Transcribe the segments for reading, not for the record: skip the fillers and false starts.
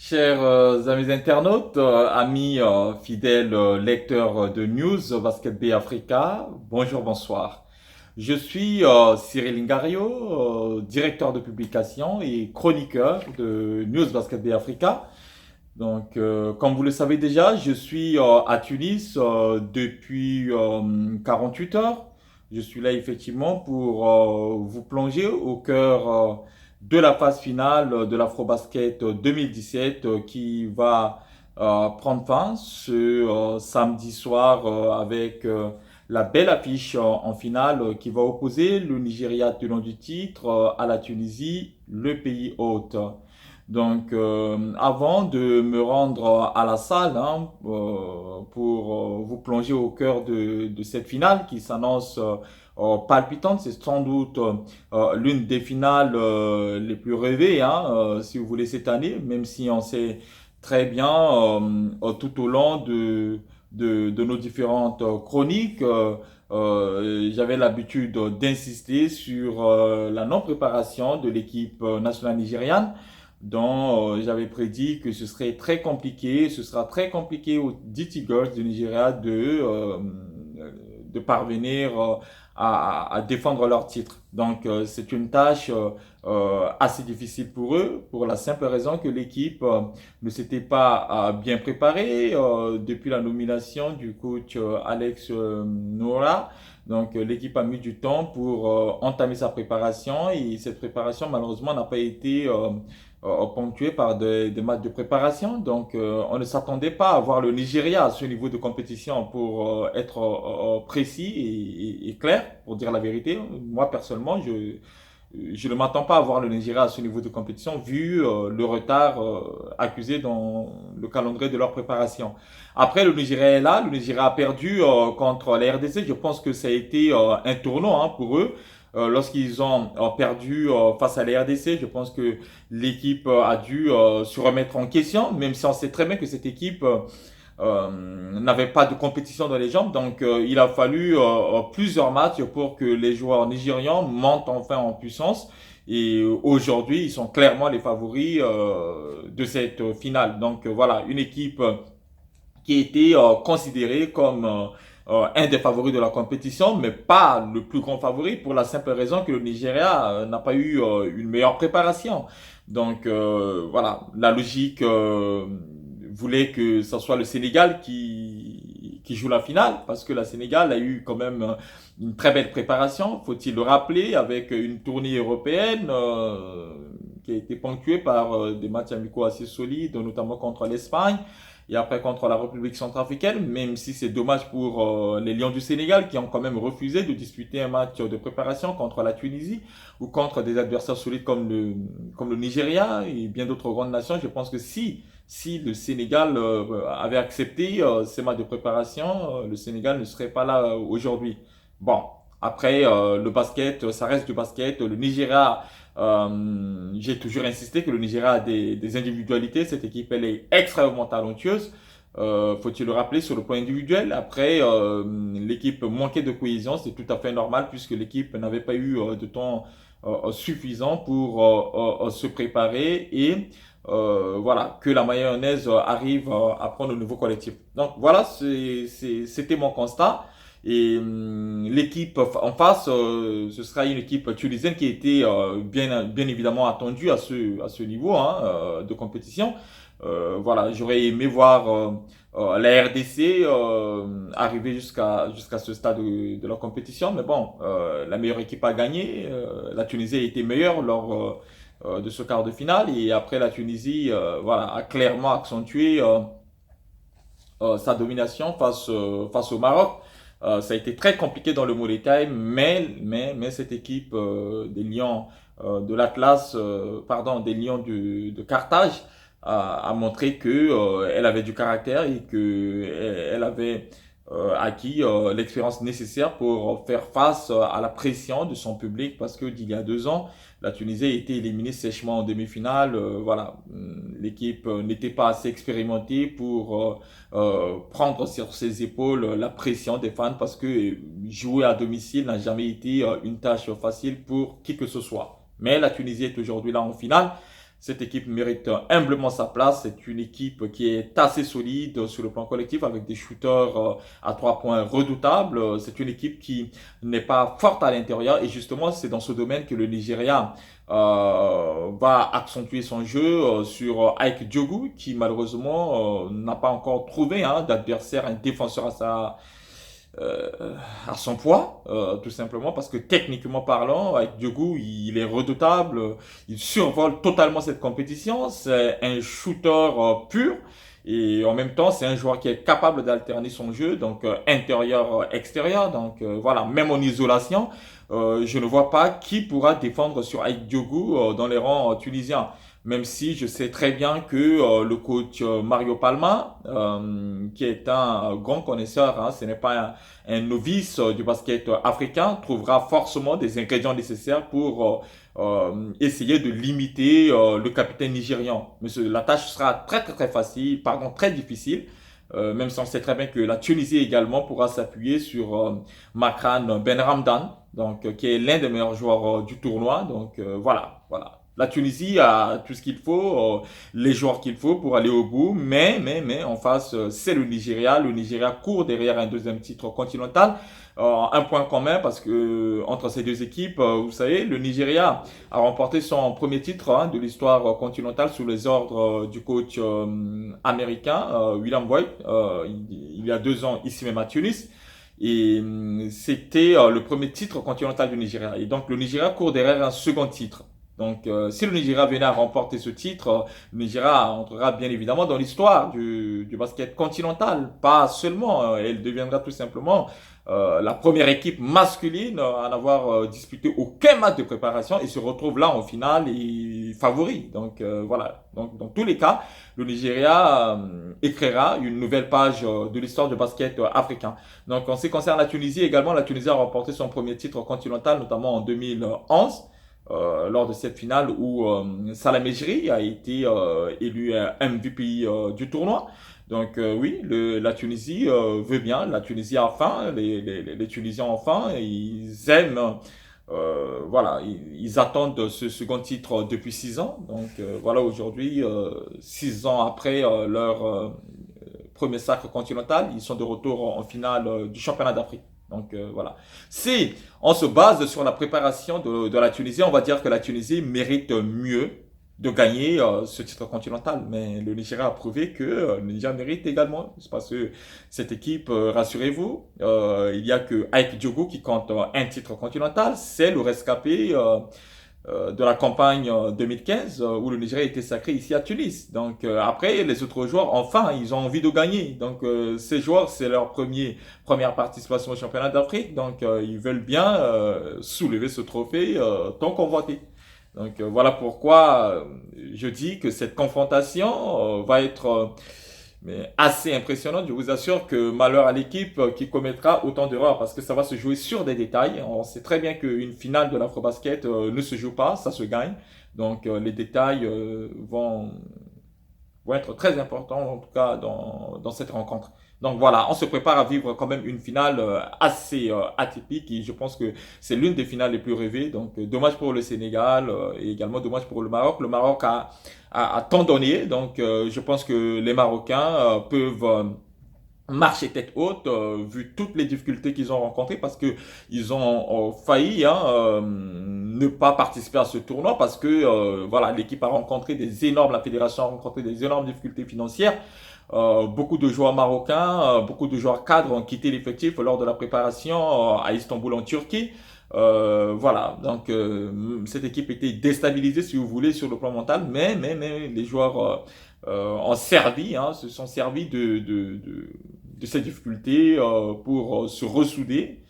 Chers amis internautes, amis fidèles lecteurs de News Basket Bay Africa, bonjour, bonsoir. Je suis Cyril Ngario, directeur de publication et chroniqueur de News Basket Bay Africa. Donc, comme vous le savez déjà, je suis à Tunis depuis 48 heures. Je suis là effectivement pour vous plonger au cœur de la phase finale de l'Afrobasket 2017 qui va prendre fin ce samedi soir avec la belle affiche en finale qui va opposer le Nigeria tenant du titre à la Tunisie, le pays hôte. Donc, avant de me rendre à la salle pour vous plonger au cœur de cette finale qui s'annonce palpitante, c'est sans doute l'une des finales les plus rêvées, si vous voulez, cette année, même si on sait très bien tout au long de nos différentes chroniques. J'avais l'habitude d'insister sur la non-préparation de l'équipe nationale nigériane dont j'avais prédit que ce serait très compliqué, ce sera très compliqué aux DT Girls du Nigeria de parvenir à défendre leur titre. Donc c'est une tâche assez difficile pour eux, pour la simple raison que l'équipe ne s'était pas bien préparée depuis la nomination du coach Alex Noura. Donc l'équipe a mis du temps pour entamer sa préparation et cette préparation malheureusement n'a pas été ponctué par des matchs de préparation. Donc, on ne s'attendait pas à voir le Nigeria à ce niveau de compétition pour être précis et clair, pour dire la vérité. Moi, personnellement, je ne m'attends pas à voir le Nigeria à ce niveau de compétition vu le retard accusé dans le calendrier de leur préparation. Après, le Nigeria est là. Le Nigeria a perdu contre la RDC. Je pense que ça a été un tournant pour eux lorsqu'ils ont perdu face à la RDC. Je pense que l'équipe a dû se remettre en question, même si on sait très bien que cette équipe n'avait pas de compétition dans les jambes. Donc, il a fallu plusieurs matchs pour que les joueurs nigérians montent enfin en puissance. Et aujourd'hui, ils sont clairement les favoris de cette finale. Donc, voilà, une équipe qui était considéré comme un des favoris de la compétition, mais pas le plus grand favori pour la simple raison que le Nigeria n'a pas eu une meilleure préparation. Donc voilà, la logique voulait que ce soit le Sénégal qui joue la finale, parce que la Sénégal a eu quand même une très belle préparation, faut-il le rappeler, avec une tournée européenne qui a été ponctuée par des matchs amicaux assez solides, notamment contre l'Espagne et après contre la République centrafricaine, même si c'est dommage pour les Lions du Sénégal qui ont quand même refusé de disputer un match de préparation contre la Tunisie ou contre des adversaires solides comme le Nigeria et bien d'autres grandes nations. Je pense que si le Sénégal avait accepté ces matchs de préparation, le Sénégal ne serait pas là aujourd'hui. Bon, après, le basket, ça reste du basket. Le Nigeria, j'ai toujours insisté que le Nigeria a des individualités. Cette équipe, elle est extrêmement talentueuse. Faut-il le rappeler sur le plan individuel. Après, l'équipe manquait de cohésion. C'est tout à fait normal puisque l'équipe n'avait pas eu de temps suffisant pour se préparer et voilà, que la mayonnaise arrive à prendre au niveau collectif. Donc voilà, c'était mon constat. Et l'équipe en face, ce sera une équipe tunisienne qui était bien évidemment attendue à ce niveau de compétition. Voilà, j'aurais aimé voir la RDC arriver jusqu'à ce stade de la compétition, mais bon, la meilleure équipe a gagné. La Tunisie a été meilleure lors de ce quart de finale et après la Tunisie, voilà, a clairement accentué sa domination face au Maroc. Ça a été très compliqué dans le Money Time, mais cette équipe des Lions de l'Atlas, pardon, des Lions de Carthage a montré que elle avait du caractère et que elle avait acquis l'expérience nécessaire pour faire face à la pression de son public parce que d'il y a 2 ans, la Tunisie a été éliminée sèchement en demi-finale. Voilà, l'équipe n'était pas assez expérimentée pour prendre sur ses épaules la pression des fans parce que jouer à domicile n'a jamais été une tâche facile pour qui que ce soit. Mais la Tunisie est aujourd'hui là en finale. Cette équipe mérite humblement sa place. C'est une équipe qui est assez solide sur le plan collectif avec des shooters à 3 points redoutables. C'est une équipe qui n'est pas forte à l'intérieur et justement c'est dans ce domaine que le Nigeria va accentuer son jeu sur Ike Diogu qui malheureusement n'a pas encore trouvé d'adversaire, un défenseur euh, à son poids, tout simplement parce que techniquement parlant, avec Diogo, il est redoutable, il survole totalement cette compétition, c'est un shooter pur. Et en même temps, c'est un joueur qui est capable d'alterner son jeu, donc intérieur-extérieur. Donc voilà, même en isolation, je ne vois pas qui pourra défendre sur Aïk Diogo dans les rangs tunisiens. Même si je sais très bien que le coach Mario Palma, qui est un grand connaisseur, ce n'est pas un novice du basket africain, trouvera forcément des ingrédients nécessaires pour essayer de limiter le capitaine nigérian. Mais la tâche sera très très très facile, pardon, très difficile. Même si on sait très bien que la Tunisie également pourra s'appuyer sur Makran Benramdan, donc qui est l'un des meilleurs joueurs du tournoi. Donc voilà. La Tunisie a tout ce qu'il faut, les joueurs qu'il faut pour aller au bout, mais en face, c'est le Nigeria. Le Nigeria court derrière un deuxième titre continental. Un point commun parce que entre ces deux équipes, vous savez, le Nigeria a remporté son premier titre de l'histoire continentale sous les ordres du coach américain William Boyd il y a 2 ans ici même à Tunis. Et c'était le premier titre continental du Nigeria. Et donc le Nigeria court derrière un second titre. Donc si le Nigeria venait à remporter ce titre, le Nigeria entrera bien évidemment dans l'histoire du basket continental. Pas seulement, elle deviendra tout simplement la première équipe masculine à n'avoir disputé aucun match de préparation et se retrouve là en finale et favori. Donc voilà. Donc dans tous les cas, le Nigeria écrira une nouvelle page de l'histoire du basket africain. Donc en ce qui concerne la Tunisie également, la Tunisie a remporté son premier titre continental, notamment en 2011. Lors de cette finale où Salah Mejri a été élu MVP du tournoi. Donc oui, la Tunisie veut bien, la Tunisie a faim, les Tunisiens ont faim, et ils aiment, voilà, ils attendent ce second titre depuis 6 ans. Donc voilà, aujourd'hui, 6 ans après leur premier sacre continental, ils sont de retour en finale du championnat d'Afrique. Donc voilà. Si on se base sur la préparation de la Tunisie, on va dire que la Tunisie mérite mieux de gagner ce titre continental. Mais le Nigeria a prouvé que le Nigeria mérite également. C'est parce que cette équipe, rassurez-vous, il y a que Ike Diogo qui compte un titre continental. C'est le rescapé de la campagne 2015 où le Nigeria était sacré ici à Tunis. Donc après, les autres joueurs, enfin, ils ont envie de gagner. Donc ces joueurs, c'est leur première participation au championnat d'Afrique. Donc ils veulent bien soulever ce trophée tant convoité. Donc voilà pourquoi je dis que cette confrontation va être mais assez impressionnante. Je vous assure que malheur à l'équipe qui commettra autant d'erreurs parce que ça va se jouer sur des détails. On sait très bien qu'une finale de l'Afrobasket ne se joue pas, ça se gagne. Donc les détails vont être très importants en tout cas dans cette rencontre. Donc voilà, on se prépare à vivre quand même une finale assez atypique et je pense que c'est l'une des finales les plus rêvées. Donc dommage pour le Sénégal et également dommage pour le Maroc. Le Maroc a tant donné, donc je pense que les Marocains peuvent marcher tête haute vu toutes les difficultés qu'ils ont rencontrées parce que ils ont failli ne pas participer à ce tournoi parce que voilà l'équipe a rencontré la fédération a rencontré des énormes difficultés financières. Beaucoup de joueurs marocains, beaucoup de joueurs cadres ont quitté l'effectif lors de la préparation à Istanbul en Turquie. Voilà, donc cette équipe était déstabilisée si vous voulez sur le plan mental, mais les joueurs ont servi, se sont servis de ces difficultés pour se ressouder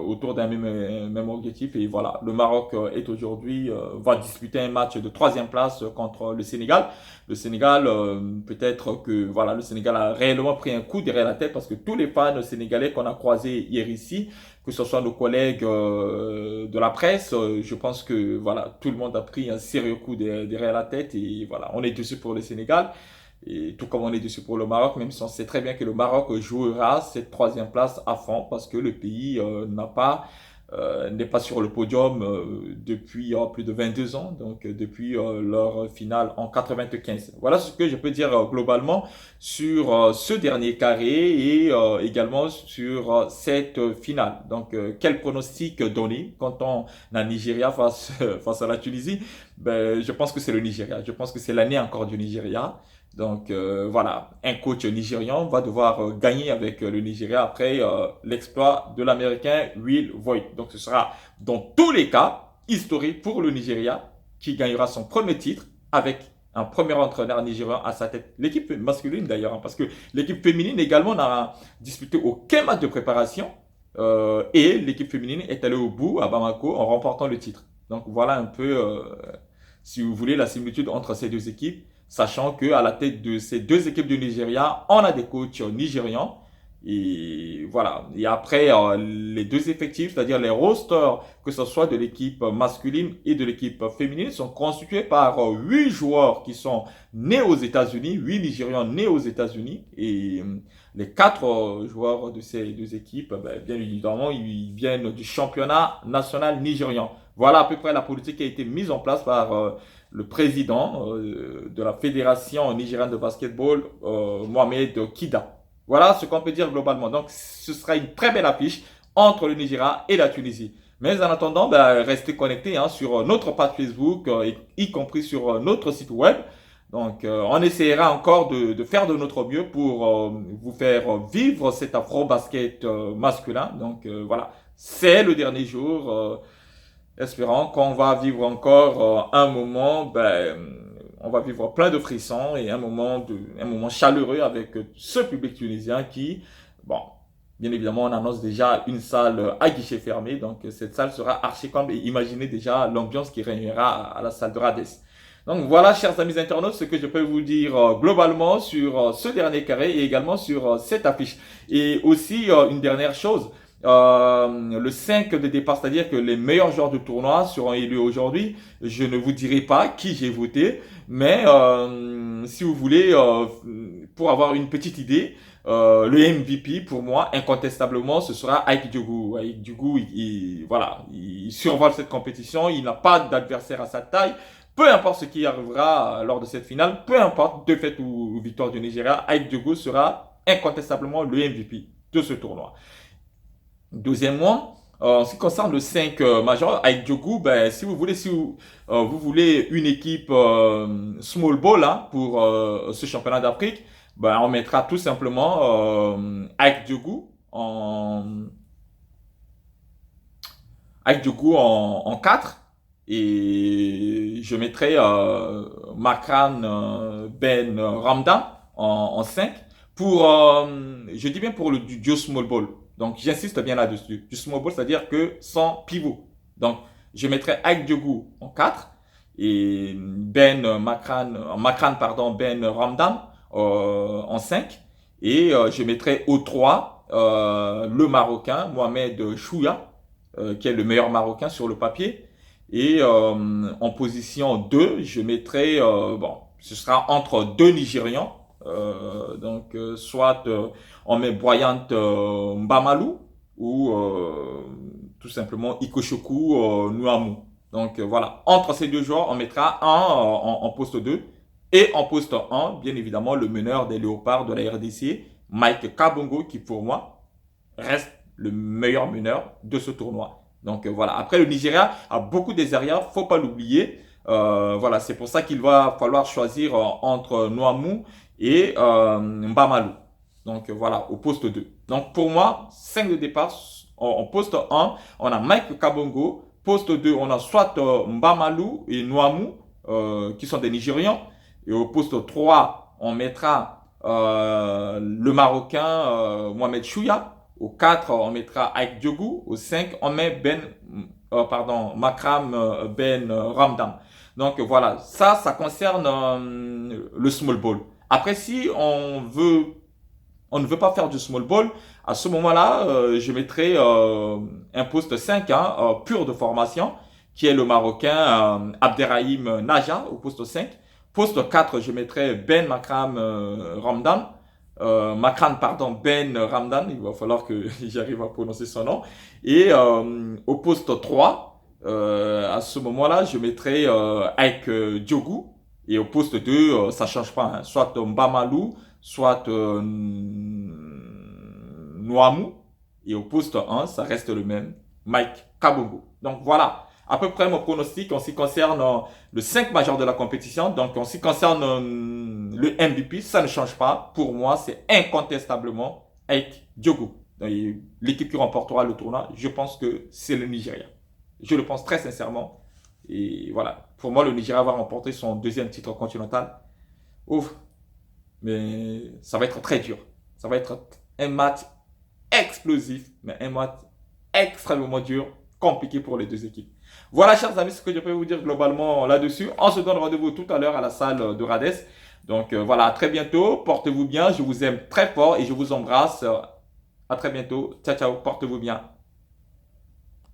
autour d'un même objectif. Et voilà, le Maroc est aujourd'hui va disputer un match de troisième place contre le Sénégal. Le Sénégal, peut-être que voilà, le Sénégal a réellement pris un coup derrière la tête parce que tous les fans sénégalais qu'on a croisés hier ici, que ce soit nos collègues de la presse, je pense que voilà, tout le monde a pris un sérieux coup derrière la tête et voilà, on est dessus pour le Sénégal. Et tout comme on est dessus pour le Maroc, même si on sait très bien que le Maroc jouera cette troisième place à fond parce que le pays n'a pas n'est pas sur le podium depuis plus de 22 ans, donc depuis leur finale en 95. Voilà ce que je peux dire globalement sur ce dernier carré et également sur cette finale. Donc, quel pronostic donner quand on a Nigeria face à la Tunisie? Ben, je pense que c'est le Nigeria. Je pense que c'est l'année encore du Nigeria. Donc voilà, un coach nigérian va devoir gagner avec le Nigeria après l'exploit de l'Américain Will Voigt. Donc ce sera dans tous les cas historique pour le Nigeria qui gagnera son premier titre avec un premier entraîneur nigérian à sa tête. L'équipe masculine d'ailleurs, hein, parce que l'équipe féminine également n'a disputé aucun match de préparation et l'équipe féminine est allée au bout à Bamako en remportant le titre. Donc voilà un peu, si vous voulez, la similitude entre ces deux équipes, sachant que à la tête de ces deux équipes du Nigeria, on a des coachs nigérians. Et voilà. Et après, les deux effectifs, c'est-à-dire les rosters, que ce soit de l'équipe masculine et de l'équipe féminine, sont constitués par 8 joueurs qui sont nés aux États-Unis, 8 Nigérians nés aux États-Unis. Et les 4 joueurs de ces deux équipes, ben, bien évidemment, ils viennent du championnat national nigérian. Voilà à peu près la politique qui a été mise en place par le président de la Fédération nigériane de basketball, Mohamed Kida. Voilà ce qu'on peut dire globalement. Donc, ce sera une très belle affiche entre le Nigeria et la Tunisie. Mais en attendant, ben, restez connectés hein, sur notre page Facebook, y compris sur notre site web. Donc, on essaiera encore de faire de notre mieux pour vous faire vivre cet afro-basket masculin. Donc, voilà, c'est le dernier jour. Espérant qu'on va vivre encore un moment, ben, on va vivre plein de frissons et un moment chaleureux avec ce public tunisien qui, bon, bien évidemment, on annonce déjà une salle à guichet fermé, donc cette salle sera archi comble et imaginez déjà l'ambiance qui régnera à la salle de Rades. Donc voilà, chers amis internautes, ce que je peux vous dire globalement sur ce dernier carré et également sur cette affiche. Et aussi une dernière chose. Le 5 de départ, c'est-à-dire que les meilleurs joueurs du tournoi seront élus aujourd'hui. Je ne vous dirai pas qui j'ai voté, mais si vous voulez, pour avoir une petite idée, le MVP pour moi, incontestablement, ce sera Aïk Diougou. Aïk Diougou, voilà, il survole cette compétition, il n'a pas d'adversaire à sa taille. Peu importe ce qui arrivera lors de cette finale, peu importe défaite ou victoire du Nigeria, Aïk Diougou sera incontestablement le MVP de ce tournoi. Deuxièmement, en ce qui concerne le 5 majeur, avec Djougou, ben, si vous voulez une équipe small ball hein, pour ce championnat d'Afrique, ben, on mettra tout simplement avec Djougou en 4 et je mettrai Makran Ben Ramdan en 5 pour, je dis bien pour le duo small ball. Donc j'insiste bien là-dessus. Du small ball, c'est-à-dire que sans pivot. Donc je mettrai Aïk Diougou en 4 et Ben Ramdan en 5 et je mettrai au 3 le Marocain Mohamed Chouya qui est le meilleur Marocain sur le papier. Et en position 2, je mettrai, bon, ce sera entre deux Nigérians. Donc, soit on met Boyante Mbamalou ou tout simplement Ikoshoku Nuamu. Donc, voilà. Entre ces deux joueurs, on mettra un en poste 2 et en poste 1, bien évidemment, le meneur des Léopards de la RDC, Mike Kabongo, qui pour moi reste le meilleur meneur de ce tournoi. Donc voilà. Après, le Nigeria a beaucoup des arrières, faut pas l'oublier. Voilà, c'est pour ça qu'il va falloir choisir entre Noamou et Mbamalou. Donc voilà, au poste 2. Donc pour moi, 5 de départ. En poste 1, on a Mike Kabongo. Poste 2, on a soit Mbamalou et Noamou, qui sont des Nigérians. Et au poste 3, on mettra le Marocain Mohamed Chouya. Au 4, on mettra Aïk Diougou. Au 5, on met Makram Ben Ramdan. Donc voilà, ça concerne le small ball. Après, si on ne veut pas faire du small ball, à ce moment-là, je mettrai un poste 5, hein, pur de formation, qui est le Marocain Abderrahim Naja au poste 5. Poste 4, je mettrai Ben Makram Ramdan. Makran, pardon, Ben Ramdan, il va falloir que j'arrive à prononcer son nom. Et au poste 3, à ce moment-là, je mettrai Ike Diogu. Et au poste 2, ça change pas, hein, soit Mbamalou, soit Noamou. Et au poste 1, ça reste le même, Mike Kabongo. Donc voilà, à peu près mon pronostic en ce qui concerne le 5 majeur de la compétition. Donc en ce qui concerne le MVP, ça ne change pas. Pour moi, c'est incontestablement Ike Diogo. L'équipe qui remportera le tournoi, je pense que c'est le Nigeria. Je le pense très sincèrement. Et voilà, pour moi, le Nigeria va remporter son deuxième titre continental. Ouf, mais ça va être très dur. Ça va être un match explosif, mais un match extrêmement dur, compliqué pour les deux équipes. Voilà, chers amis, ce que je peux vous dire globalement là-dessus. On se donne rendez-vous tout à l'heure à la salle de Rades. Donc voilà, à très bientôt. Portez-vous bien. Je vous aime très fort et je vous embrasse. À très bientôt. Ciao, ciao. Portez-vous bien.